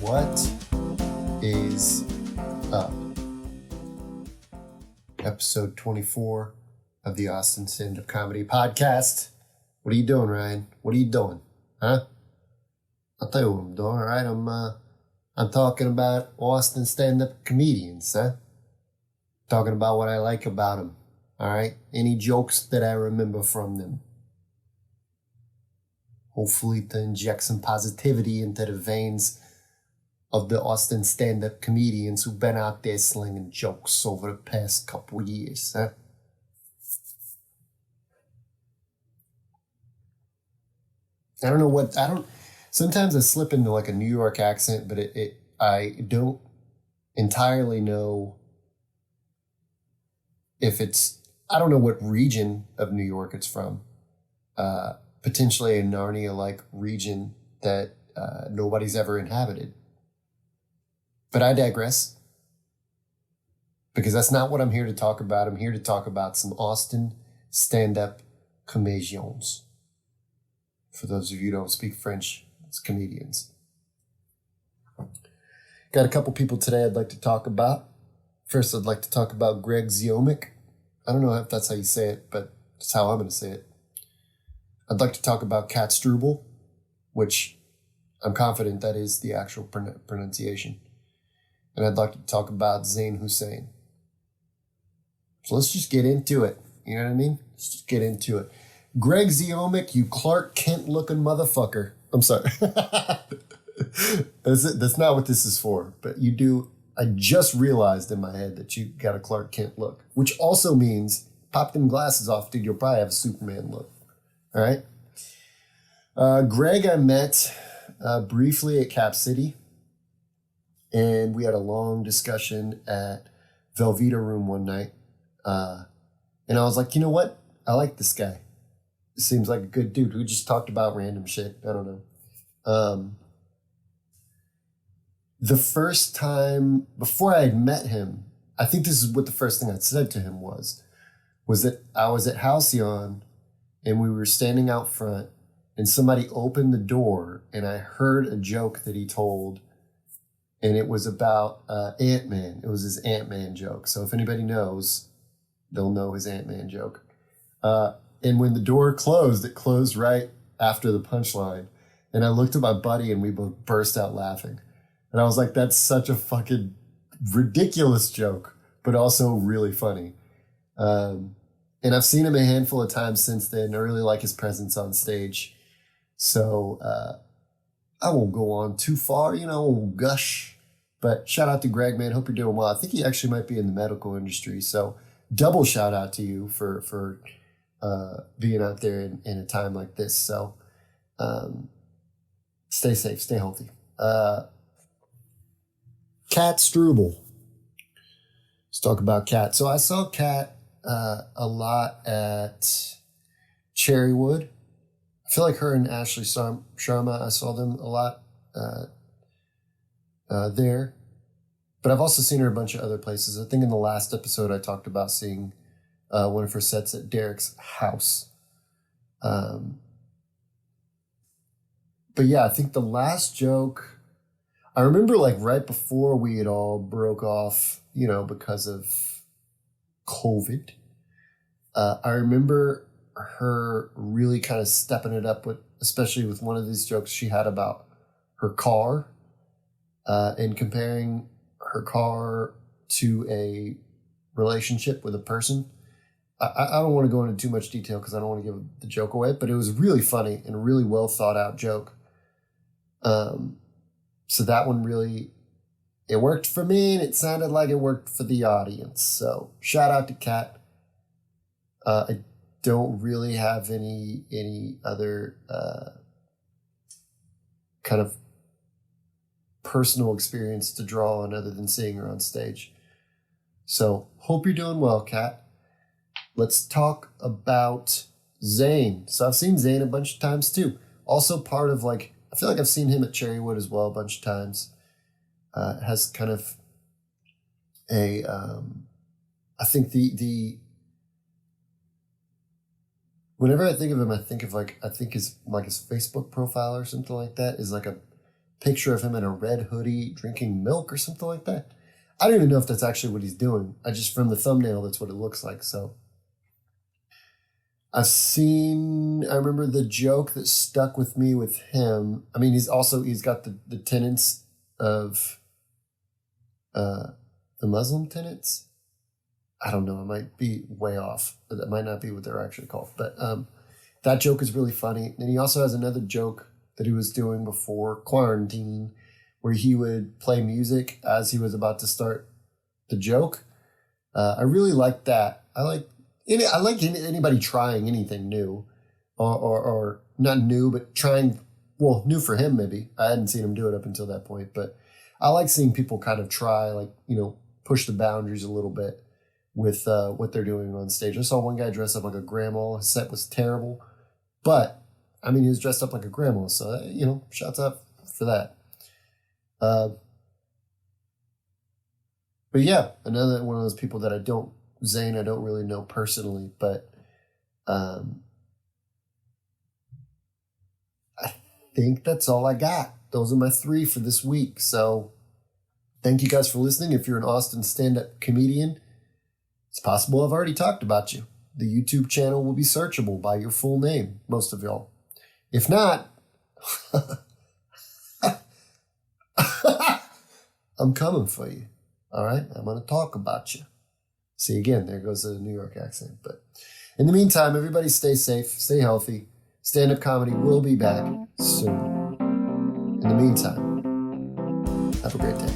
What is up? Episode 24 of the Austin Stand-Up Comedy Podcast. What are you doing, Ryan? What are you doing? Huh? I'll tell you what I'm doing, all right? I'm talking about Austin stand-up comedians, huh? Talking about what I like about them, all right? Any jokes that I remember from them. Hopefully to inject some positivity into the veins of the Austin stand-up comedians who've been out there slinging jokes over the past couple years, huh? Sometimes I slip into like a New York accent, but I don't entirely know if I don't know what region of New York it's from. Potentially a Narnia-like region that nobody's ever inhabited. But I digress, because that's not what I'm here to talk about. I'm here to talk about some Austin stand-up comedians. For those of you who don't speak French, it's comedians. Got a couple people today I'd like to talk about. First, I'd like to talk about Greg Ziomek. I don't know if that's how you say it, but that's how I'm going to say it. I'd like to talk about Cat Strubel, which I'm confident that is the actual pronunciation. And I'd like to talk about Zain Hussain. So let's just get into it. You know what I mean? Let's just get into it. Greg Ziomek, you Clark Kent looking motherfucker. I'm sorry. That's not what this is for. But you do. I just realized in my head that you got a Clark Kent look, which also means pop them glasses off, dude. You'll probably have a Superman look. All right. Greg, I met briefly at Cap City, and we had a long discussion at Velveeta Room one night. And I was like, you know what? I like this guy. Seems like a good dude. We just talked about random shit. I don't know. The first time, before I had met him, I think this is what the first thing I said to him was that I was at Halcyon and we were standing out front and somebody opened the door and I heard a joke that he told, and it was about Ant-Man. It was his Ant-Man joke. So if anybody knows, they'll know his Ant-Man joke. And when the door closed, it closed right after the punchline. And I looked at my buddy and we both burst out laughing. And I was like, that's such a fucking ridiculous joke, but also really funny. And I've seen him a handful of times since then. I really like his presence on stage. So I won't go on too far, I won't gush. But shout out to Greg, man. Hope you're doing well. I think he actually might be in the medical industry. So double shout out to you for being out there in a time like this. So stay safe, stay healthy. Cat Strubel. Let's talk about Cat. So I saw Cat a lot at Cherrywood. I feel like her and Ashley Sharma, I saw them a lot there. But I've also seen her a bunch of other places. I think in the last episode I talked about seeing one of her sets at Derek's house. But yeah, I think the last joke, I remember like right before we had all broke off, because of COVID. I remember her really kind of stepping it up especially with one of these jokes she had about her car, and comparing her car to a relationship with a person. I don't want to go into too much detail because I don't want to give the joke away, but it was really funny and a really well thought out joke. So that one really, it worked for me and it sounded like it worked for the audience. So shout out to Kat. I don't really have any other kind of personal experience to draw on other than seeing her on stage. So hope you're doing well, Kat. Let's talk about Zain. So I've seen Zain a bunch of times too. Also part of I feel like I've seen him at Cherrywood as well a bunch of times. Has kind of a, I think the whenever I think of him, I think his Facebook profile or something like that is like a picture of him in a red hoodie drinking milk or something like that. I don't even know if that's actually what he's doing. From the thumbnail, that's what it looks like. So I remember the joke that stuck with me with him. I mean, he's got the tenets of the Muslim tenets. I don't know. I might be way off. That might not be what they're actually called. But that joke is really funny. And he also has another joke that he was doing before quarantine, where he would play music as he was about to start the joke. I really like that. I like anybody trying anything new, or not new, but trying. Well, new for him maybe. I hadn't seen him do it up until that point, but I like seeing people kind of try, like, push the boundaries a little bit with what they're doing on stage. I saw one guy dress up like a grandma. His set was terrible, but I mean, he was dressed up like a grandma, so shouts out for that. But yeah, another one of those people that I don't really know personally, but I think that's all I got. Those are my 3 for this week. So thank you guys for listening. If you're an Austin stand-up comedian, it's possible I've already talked about you. The YouTube channel will be searchable by your full name, most of y'all. If not, I'm coming for you. All right? I'm going to talk about you. See, again, there goes the New York accent. But in the meantime, everybody stay safe, stay healthy. Stand-up comedy will be back soon. In the meantime, have a great day.